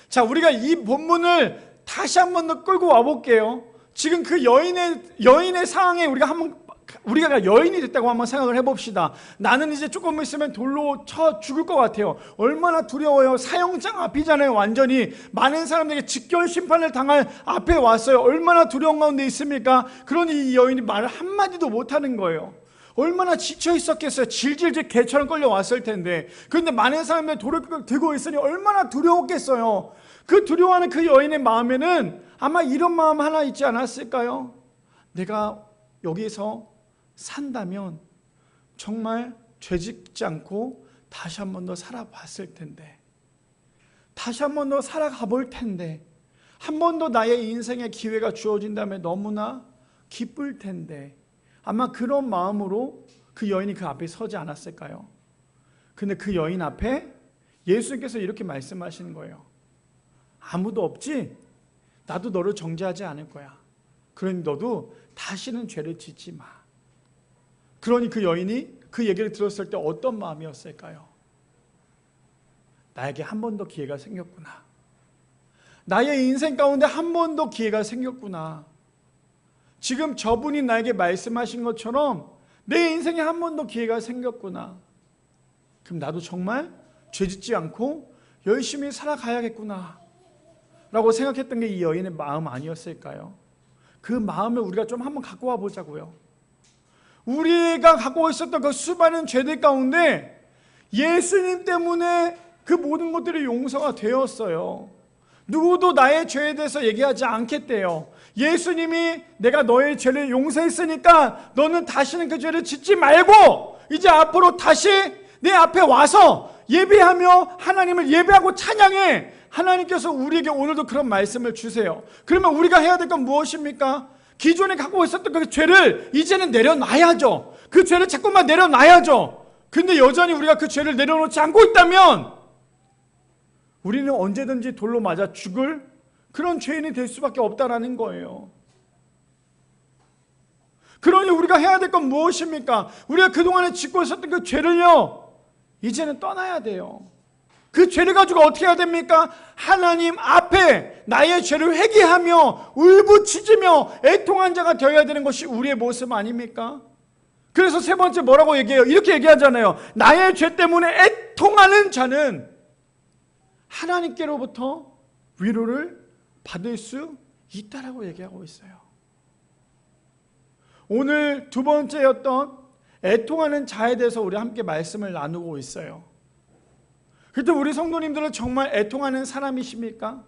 [SPEAKER 1] 자, 우리가 이 본문을 다시 한 번 더 끌고 와볼게요. 지금 그 여인의 상황에 우리가 여인이 됐다고 한번 생각을 해봅시다. 나는 이제 조금 있으면 돌로 쳐 죽을 것 같아요. 얼마나 두려워요. 사형장 앞이잖아요. 완전히 많은 사람들에게 직결 심판을 당할 앞에 왔어요. 얼마나 두려운 가운데 있습니까? 그러니 이 여인이 말을 한마디도 못하는 거예요. 얼마나 지쳐 있었겠어요. 질질질 개처럼 끌려왔을 텐데. 그런데 많은 사람들이 돌을 들고 있으니 얼마나 두려웠겠어요. 그 두려워하는 그 여인의 마음에는 아마 이런 마음 하나 있지 않았을까요? 내가 여기서 산다면 정말 죄짓지 않고 다시 한 번 더 살아봤을 텐데, 다시 한 번 더 살아가 볼 텐데, 한 번 더 나의 인생의 기회가 주어진다면 너무나 기쁠 텐데 아마 그런 마음으로 그 여인이 그 앞에 서지 않았을까요? 근데 그 여인 앞에 예수님께서 이렇게 말씀하시는 거예요. 아무도 없지? 나도 너를 정죄하지 않을 거야. 그러니 너도 다시는 죄를 짓지 마. 그러니 그 여인이 그 얘기를 들었을 때 어떤 마음이었을까요? 나에게 한 번 더 기회가 생겼구나. 나의 인생 가운데 한 번 더 기회가 생겼구나. 지금 저분이 나에게 말씀하신 것처럼 내 인생에 한 번 더 기회가 생겼구나. 그럼 나도 정말 죄짓지 않고 열심히 살아가야겠구나 라고 생각했던 게 이 여인의 마음 아니었을까요? 그 마음을 우리가 좀 한번 갖고 와 보자고요. 우리가 갖고 있었던 그 수많은 죄들 가운데 예수님 때문에 그 모든 것들이 용서가 되었어요. 누구도 나의 죄에 대해서 얘기하지 않겠대요. 예수님이 내가 너의 죄를 용서했으니까 너는 다시는 그 죄를 짓지 말고 이제 앞으로 다시 내 앞에 와서 예배하며 하나님을 예배하고 찬양해. 하나님께서 우리에게 오늘도 그런 말씀을 주세요. 그러면 우리가 해야 될 건 무엇입니까? 기존에 갖고 있었던 그 죄를 이제는 내려놔야죠. 그 죄를 자꾸만 내려놔야죠. 근데 여전히 우리가 그 죄를 내려놓지 않고 있다면 우리는 언제든지 돌로 맞아 죽을 그런 죄인이 될 수밖에 없다라는 거예요. 그러니 우리가 해야 될 건 무엇입니까? 우리가 그동안에 짓고 있었던 그 죄를요 이제는 떠나야 돼요. 그 죄를 가지고 어떻게 해야 됩니까? 하나님 앞에 나의 죄를 회개하며 울부짖으며 애통한 자가 되어야 되는 것이 우리의 모습 아닙니까? 그래서 세 번째 뭐라고 얘기해요? 이렇게 얘기하잖아요. 나의 죄 때문에 애통하는 자는 하나님께로부터 위로를 받을 수 있다라고 얘기하고 있어요. 오늘 두 번째였던 애통하는 자에 대해서 우리 함께 말씀을 나누고 있어요. 그때 우리 성도님들은 정말 애통하는 사람이십니까?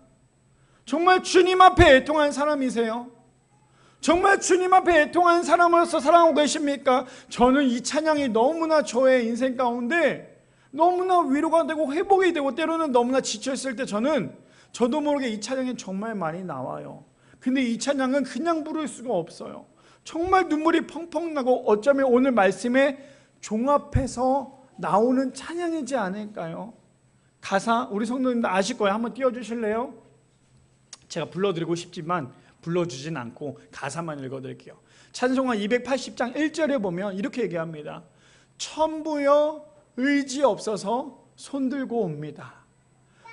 [SPEAKER 1] 정말 주님 앞에 애통한 사람이세요? 정말 주님 앞에 애통한 사람으로서 살아가고 계십니까? 저는 이 찬양이 너무나 저의 인생 가운데 너무나 위로가 되고 회복이 되고 때로는 너무나 지쳐있을 때 저도 모르게 이 찬양이 정말 많이 나와요. 근데 이 찬양은 그냥 부를 수가 없어요. 정말 눈물이 펑펑 나고 어쩌면 오늘 말씀에 종합해서 나오는 찬양이지 않을까요? 가사 우리 성도님들 아실 거예요. 한번 띄워주실래요? 제가 불러드리고 싶지만 불러주진 않고 가사만 읽어드릴게요. 찬송가 280장 1절에 보면 이렇게 얘기합니다. 천부여 의지 없어서 손들고 옵니다.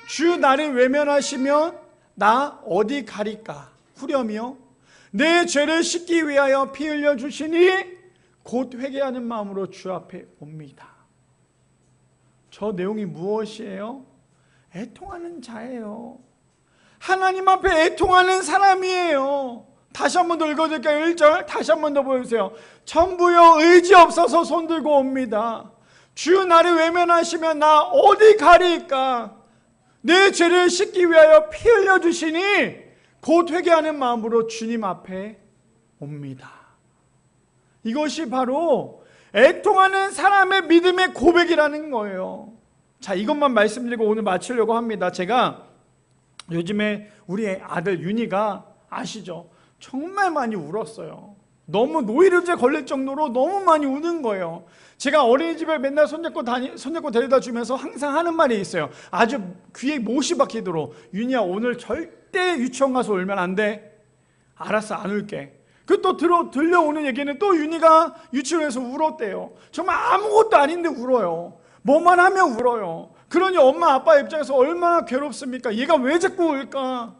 [SPEAKER 1] 주 나를 외면하시면 나 어디 가리까 후렴이요. 내 죄를 씻기 위하여 피 흘려 주시니 곧 회개하는 마음으로 주 앞에 옵니다. 저 내용이 무엇이에요? 애통하는 자예요. 하나님 앞에 애통하는 사람이에요. 다시 한 번 더 읽어드릴까요? 1절 다시 한 번 더 보여주세요. 천부여 의지 없어서 손들고 옵니다. 주 나를 외면하시면 나 어디 가리까? 내 죄를 씻기 위하여 피 흘려 주시니 곧 회개하는 마음으로 주님 앞에 옵니다. 이것이 바로 애통하는 사람의 믿음의 고백이라는 거예요. 자, 이것만 말씀드리고 오늘 마치려고 합니다. 제가 요즘에 우리 아들 윤희가 아시죠? 정말 많이 울었어요. 너무 노이로제 걸릴 정도로 너무 많이 우는 거예요. 제가 어린이집에 맨날 손잡고 데려다 주면서 항상 하는 말이 있어요. 아주 귀에 못이 박히도록 윤희야 오늘 절대 유치원 가서 울면 안 돼. 알았어 안 울게. 그 또 들려오는 얘기는 또 윤희가 유치원에서 울었대요. 정말 아무것도 아닌데 울어요. 뭐만 하면 울어요. 그러니 엄마 아빠 입장에서 얼마나 괴롭습니까? 얘가 왜 자꾸 울까?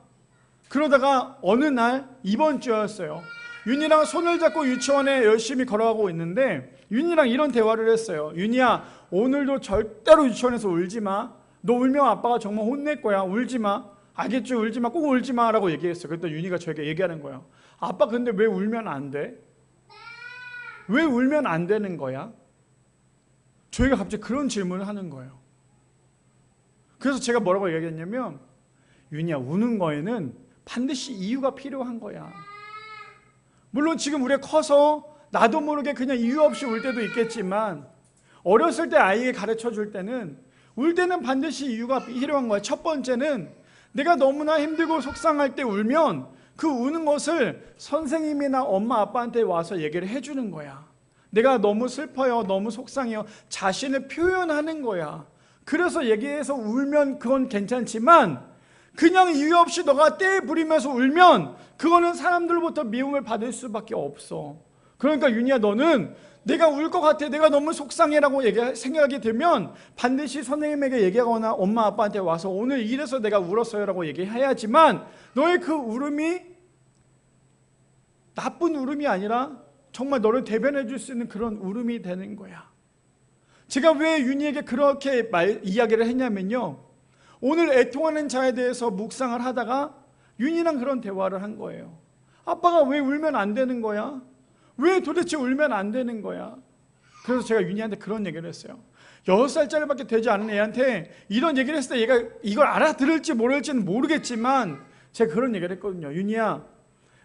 [SPEAKER 1] 그러다가 어느 날 이번 주였어요. 윤희랑 손을 잡고 유치원에 열심히 걸어가고 있는데 윤희랑 이런 대화를 했어요. 윤희야 오늘도 절대로 유치원에서 울지 마. 너 울면 아빠가 정말 혼낼 거야. 울지 마. 알겠지? 울지 마. 꼭 울지 마 라고 얘기했어요. 그랬더니 윤희가 저에게 얘기하는 거예요. 아빠 근데 왜 울면 안 돼? 왜 울면 안 되는 거야? 저희가 갑자기 그런 질문을 하는 거예요. 그래서 제가 뭐라고 얘기했냐면 윤희야 우는 거에는 반드시 이유가 필요한 거야. 물론 지금 우리가 커서 나도 모르게 그냥 이유 없이 울 때도 있겠지만 어렸을 때 아이에게 가르쳐 줄 때는 울 때는 반드시 이유가 필요한 거야. 첫 번째는 내가 너무나 힘들고 속상할 때 울면 그 우는 것을 선생님이나 엄마 아빠한테 와서 얘기를 해주는 거야. 내가 너무 슬퍼요, 너무 속상해요, 자신을 표현하는 거야. 그래서 얘기해서 울면 그건 괜찮지만 그냥 이유 없이 너가 떼 부리면서 울면 그거는 사람들로부터 미움을 받을 수밖에 없어. 그러니까 윤희야, 너는 내가 울 것 같아, 내가 너무 속상해라고 생각이 들면 반드시 선생님에게 얘기하거나 엄마 아빠한테 와서 오늘 이래서 내가 울었어요라고 얘기해야지만 너의 그 울음이 나쁜 울음이 아니라 정말 너를 대변해 줄 수 있는 그런 울음이 되는 거야. 제가 왜 윤희에게 그렇게 이야기를 했냐면요, 오늘 애통하는 자에 대해서 묵상을 하다가 윤희랑 그런 대화를 한 거예요. 아빠가 왜 울면 안 되는 거야? 왜 도대체 울면 안 되는 거야? 그래서 제가 윤희한테 그런 얘기를 했어요. 6살짜리밖에 되지 않은 애한테 이런 얘기를 했을 때 얘가 이걸 알아들을지 모를지는 모르겠지만 제가 그런 얘기를 했거든요. 윤희야,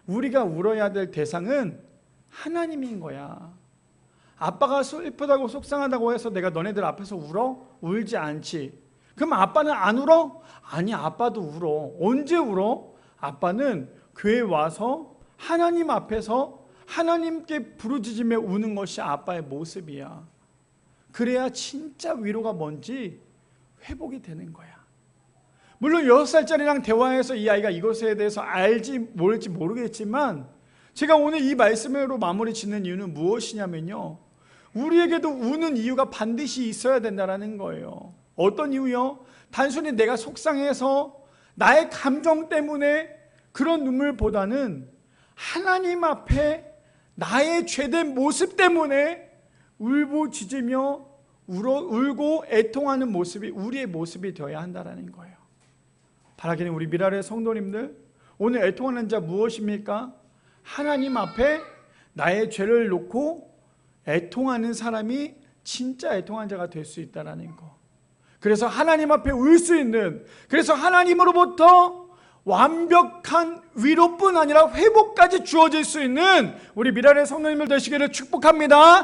[SPEAKER 1] 우리가 울어야 될 대상은 하나님인 거야. 아빠가 슬프다고 속상하다고 해서 내가 너네들 앞에서 울어? 울지 않지. 그럼 아빠는 안 울어? 아니, 아빠도 울어. 언제 울어? 아빠는 교회에 와서 하나님 앞에서 하나님께 부르짖으며 우는 것이 아빠의 모습이야. 그래야 진짜 위로가 뭔지 회복이 되는 거야. 물론 6살짜리랑 대화해서 이 아이가 이것에 대해서 알지 모를지 모르겠지만 제가 오늘 이 말씀으로 마무리 짓는 이유는 무엇이냐면요, 우리에게도 우는 이유가 반드시 있어야 된다는 거예요. 어떤 이유요? 단순히 내가 속상해서 나의 감정 때문에 그런 눈물보다는 하나님 앞에 나의 죄된 모습 때문에 울부짖으며 울고 애통하는 모습이 우리의 모습이 되어야 한다는 거예요. 바라기는 우리 미라의 성도님들, 오늘 애통하는 자 무엇입니까? 하나님 앞에 나의 죄를 놓고 애통하는 사람이 진짜 애통한 자가 될 수 있다는 거. 그래서 하나님 앞에 울 수 있는, 그래서 하나님으로부터 완벽한 위로뿐 아니라 회복까지 주어질 수 있는 우리 미라의 성도님들 되시기를 축복합니다.